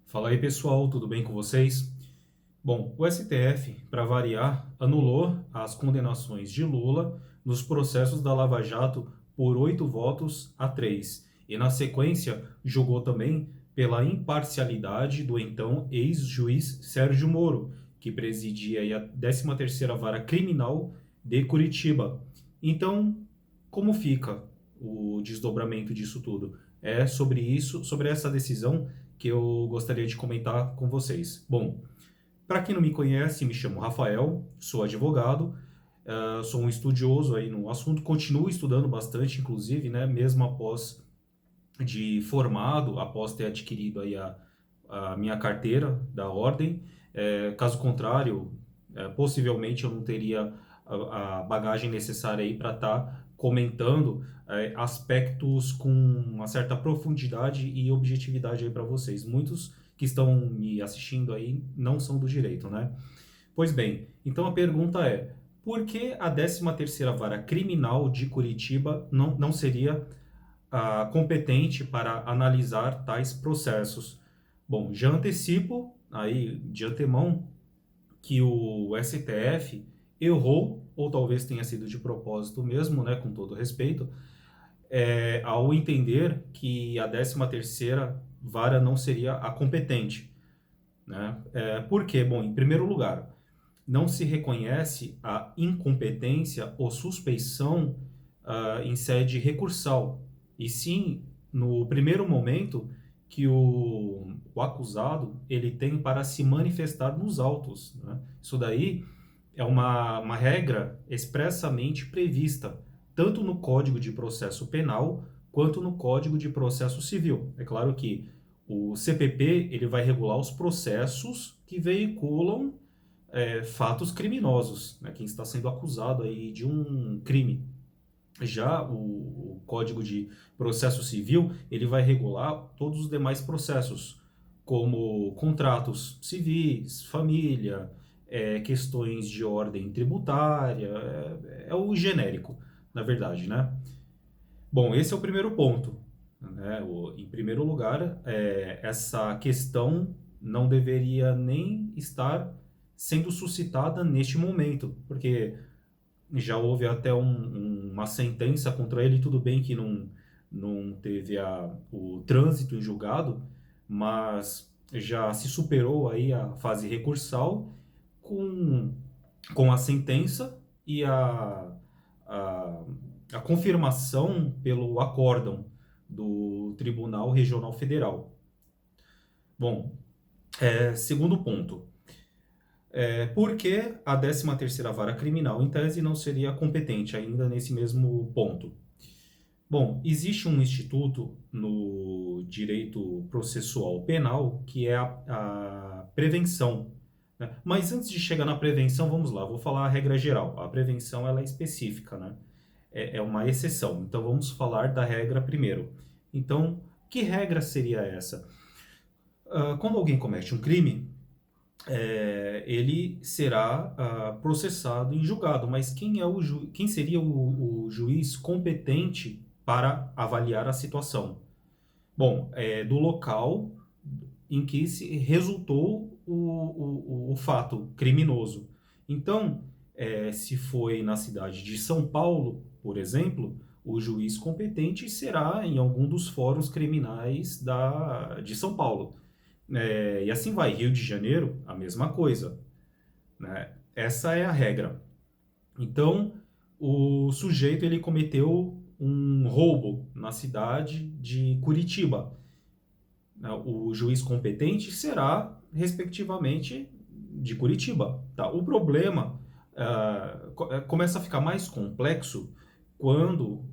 Fala aí pessoal, tudo bem com vocês? Bom, o STF, para variar, anulou as condenações de Lula nos processos da Lava Jato por 8 votos a 3 e, na sequência, julgou também pela imparcialidade do então ex-juiz Sérgio Moro, que presidia aí a 13ª Vara Criminal de Curitiba. Então, como fica o desdobramento disso tudo? É sobre isso, sobre essa decisão que eu gostaria de comentar com vocês. Bom, para quem não me conhece, me chamo Rafael, sou advogado, sou um estudioso aí no assunto, continuo estudando bastante, inclusive, né, mesmo após de formado, após ter adquirido aí a minha carteira da ordem. Caso contrário, possivelmente eu não teria a bagagem necessária aí para estar comentando aspectos com uma certa profundidade e objetividade aí para vocês. Muitos que estão me assistindo aí não são do direito, né? Pois bem, então a pergunta é: por que a 13ª Vara Criminal de Curitiba não seria competente para analisar tais processos? Bom, já antecipo aí de antemão que o STF errou, ou talvez tenha sido de propósito mesmo, né, com todo respeito, ao entender que a 13ª vara não seria a competente, né? Por quê? Bom, em primeiro lugar, não se reconhece a incompetência ou suspeição em sede recursal, e sim no primeiro momento que o acusado ele tem para se manifestar nos autos, né? Isso daí é uma regra expressamente prevista, tanto no Código de Processo Penal quanto no Código de Processo Civil. É claro que o CPP ele vai regular os processos que veiculam fatos criminosos, né? Quem está sendo acusado aí de um crime. Já o Código de Processo Civil, ele vai regular todos os demais processos, como contratos civis, família, questões de ordem tributária, é o genérico, na verdade, né? Bom, esse é o primeiro ponto, né? Em primeiro lugar, essa questão não deveria nem estar sendo suscitada neste momento, porque já houve até uma sentença contra ele, tudo bem que não teve o trânsito em julgado, mas já se superou aí a fase recursal com, com a sentença e a, a confirmação pelo acórdão do Tribunal Regional Federal. Bom, segundo ponto. Por que a 13ª Vara Criminal, em tese, não seria competente ainda nesse mesmo ponto? Bom, existe um instituto no direito processual penal que é a prevenção, né? Mas antes de chegar na prevenção, vamos lá, vou falar a regra geral. A prevenção ela é específica, né? É uma exceção. Então vamos falar da regra primeiro. Então, que regra seria essa? Quando alguém comete um crime, ele será processado e julgado. Mas quem seria o juiz competente para avaliar a situação? Bom, do local em que se resultou o fato criminoso. Então, se foi na cidade de São Paulo, por exemplo, o juiz competente será em algum dos fóruns criminais de São Paulo. E assim vai. Rio de Janeiro, a mesma coisa, né? Essa é a regra. Então, o sujeito ele cometeu um roubo na cidade de Curitiba, né? O juiz competente será, respectivamente, de Curitiba. Tá? O problema começa a ficar mais complexo quando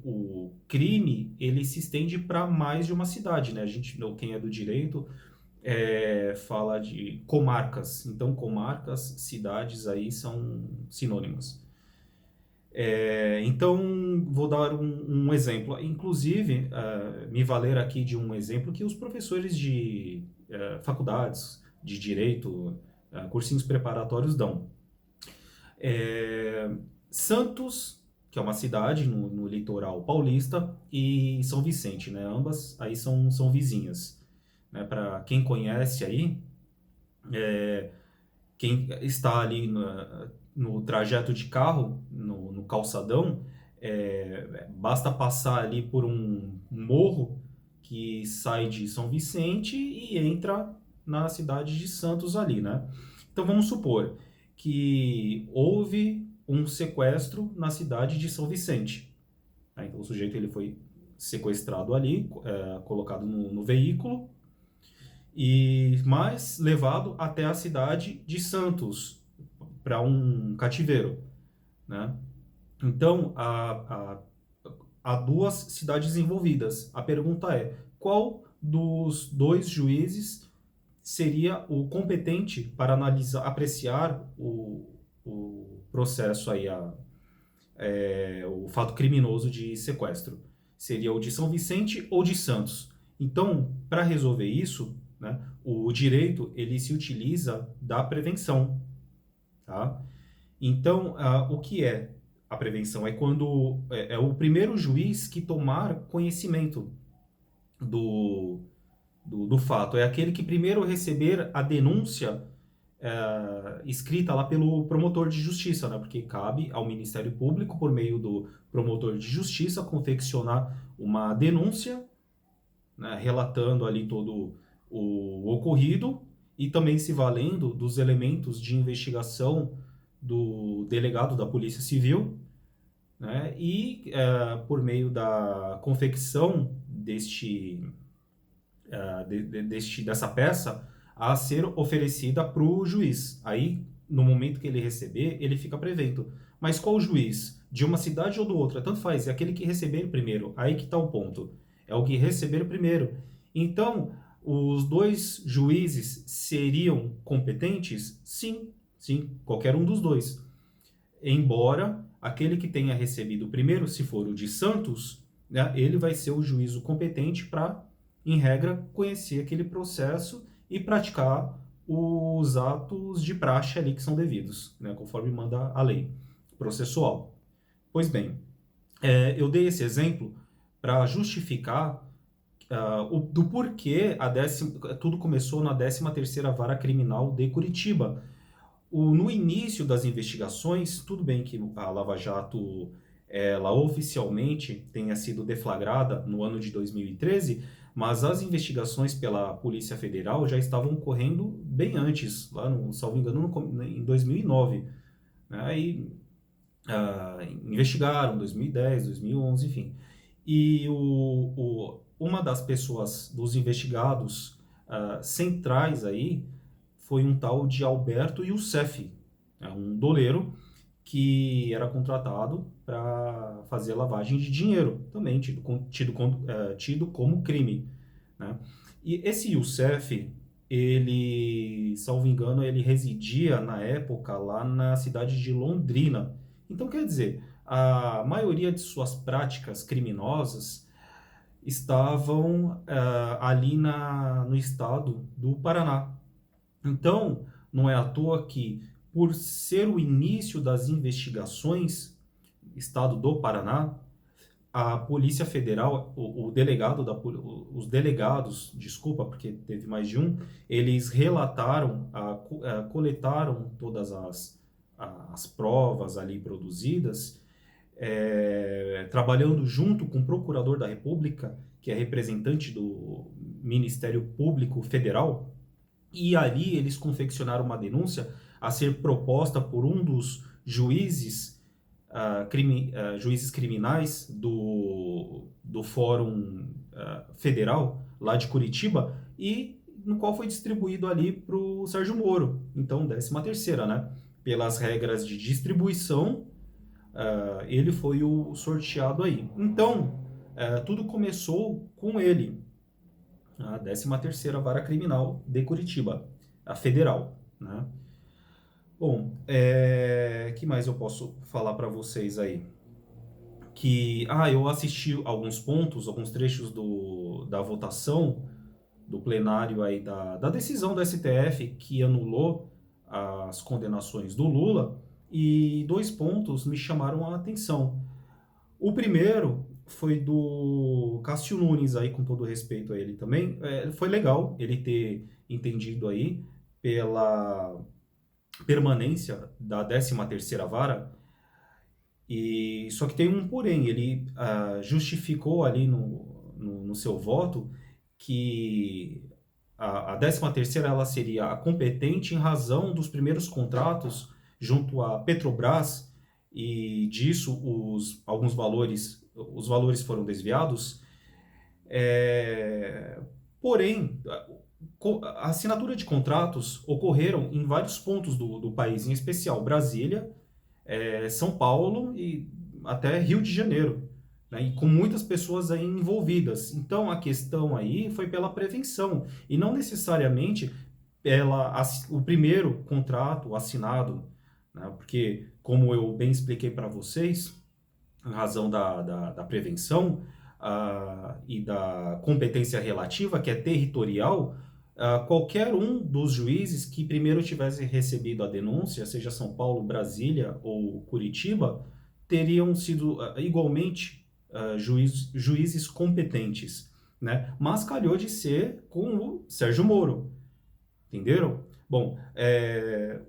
o crime ele se estende para mais de uma cidade, né? A gente, quem é do direito, fala de comarcas. Então, comarcas, cidades aí são sinônimas. Então, vou dar um exemplo. Inclusive, me valer aqui de um exemplo que os professores de faculdades de direito, cursinhos preparatórios dão. Santos, que é uma cidade no litoral paulista, e São Vicente, né? Ambas aí são vizinhas. né? Para quem conhece aí, quem está ali no trajeto de carro, no calçadão, basta passar ali por um morro que sai de São Vicente e entra na cidade de Santos ali, né? Então vamos supor que houve um sequestro na cidade de São Vicente, né? Então o sujeito ele foi sequestrado ali, colocado no veículo e mais levado até a cidade de Santos para um cativeiro, né? Então há duas cidades envolvidas. A pergunta é: qual dos dois juízes seria o competente para analisar, apreciar o processo aí, o fato criminoso de sequestro? Seria o de São Vicente ou de Santos? Então, para resolver isso, né, o direito ele se utiliza da prevenção, tá? Então, o que é a prevenção? É quando é o primeiro juiz que tomar conhecimento do fato. É aquele que primeiro receber a denúncia escrita lá pelo promotor de justiça, né? Porque cabe ao Ministério Público, por meio do promotor de justiça, confeccionar uma denúncia, né, relatando ali todo o ocorrido e também se valendo dos elementos de investigação do delegado da Polícia Civil, né, e por meio da confecção dessa peça a ser oferecida para o juiz. Aí, no momento que ele receber, ele fica prevento. Mas qual juiz? De uma cidade ou do outra? Tanto faz, é aquele que receber primeiro. Aí que está o ponto. É o que receber primeiro. Então, os dois juízes seriam competentes? Sim, sim, qualquer um dos dois. Embora aquele que tenha recebido primeiro, se for o de Santos, né, ele vai ser o juízo competente para, em regra, conhecer aquele processo e praticar os atos de praxe ali que são devidos, né, conforme manda a lei processual. Pois bem, eu dei esse exemplo para justificar do porquê tudo começou na 13ª Vara Criminal de Curitiba. No início das investigações, tudo bem que a Lava Jato ela oficialmente tenha sido deflagrada no ano de 2013, mas as investigações pela Polícia Federal já estavam ocorrendo bem antes, lá, salvo engano, em 2009. Né? E investigaram 2010, 2011, enfim. E uma das pessoas, dos investigados centrais aí, foi um tal de Alberto Youssef, um doleiro que era contratado para fazer lavagem de dinheiro, também tido como crime, né? E esse Youssef, ele, salvo engano, ele residia na época lá na cidade de Londrina. Então, quer dizer, a maioria de suas práticas criminosas estavam ali no estado do Paraná. Então, não é à toa que, por ser o início das investigações, Estado do Paraná, a Polícia Federal, o delegado os delegados, desculpa, porque teve mais de um, eles relataram, coletaram todas as provas ali produzidas, trabalhando junto com o Procurador da República, que é representante do Ministério Público Federal, e ali eles confeccionaram uma denúncia a ser proposta por um dos juízes, juízes criminais do Fórum Federal, lá de Curitiba, e no qual foi distribuído ali para o Sérgio Moro. Então, 13ª, né? Pelas regras de distribuição, ele foi o sorteado aí. Então, tudo começou com ele, a 13ª Vara Criminal de Curitiba, a federal, né? Bom, que mais eu posso falar para vocês aí? Que, eu assisti alguns pontos, alguns trechos da votação do plenário aí da decisão do STF que anulou as condenações do Lula, e 2 pontos me chamaram a atenção. O primeiro foi do Cássio Nunes, aí, com todo respeito a ele também. Foi legal ele ter entendido aí pela permanência da 13ª Vara, e só que tem um porém, ele justificou ali no seu voto que a 13ª ela seria a competente em razão dos primeiros contratos junto à Petrobras, e disso os valores foram desviados. Porém, a assinatura de contratos ocorreram em vários pontos do país, em especial Brasília, São Paulo e até Rio de Janeiro, né? E com muitas pessoas aí envolvidas. Então a questão aí foi pela prevenção e não necessariamente o primeiro contrato assinado, né? Porque, como eu bem expliquei para vocês, em razão da prevenção e da competência relativa, que é territorial, qualquer um dos juízes que primeiro tivesse recebido a denúncia, seja São Paulo, Brasília ou Curitiba, teriam sido igualmente juízes competentes, né? Mas calhou de ser com o Sérgio Moro, entenderam? Bom,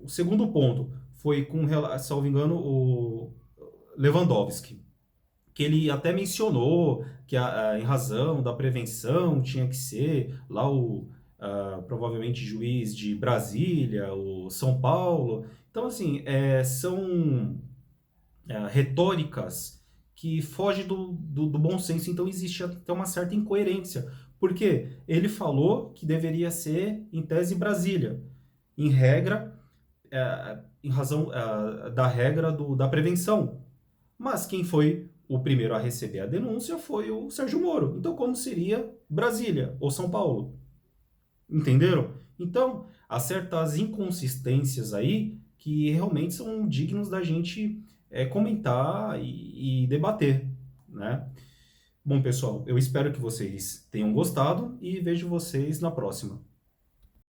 o segundo ponto foi com, salvo engano, o Lewandowski, que ele até mencionou que em razão da prevenção tinha que ser lá provavelmente juiz de Brasília, o São Paulo. Então, assim, são retóricas que fogem do bom senso, então existe até uma certa incoerência. Porque ele falou que deveria ser, em tese, Brasília, em regra, em razão da regra da prevenção. Mas quem foi o primeiro a receber a denúncia foi o Sérgio Moro. Então, como seria Brasília ou São Paulo? Entenderam? Então, há certas inconsistências aí que realmente são dignos da gente comentar e debater, né? Bom, pessoal, eu espero que vocês tenham gostado e vejo vocês na próxima.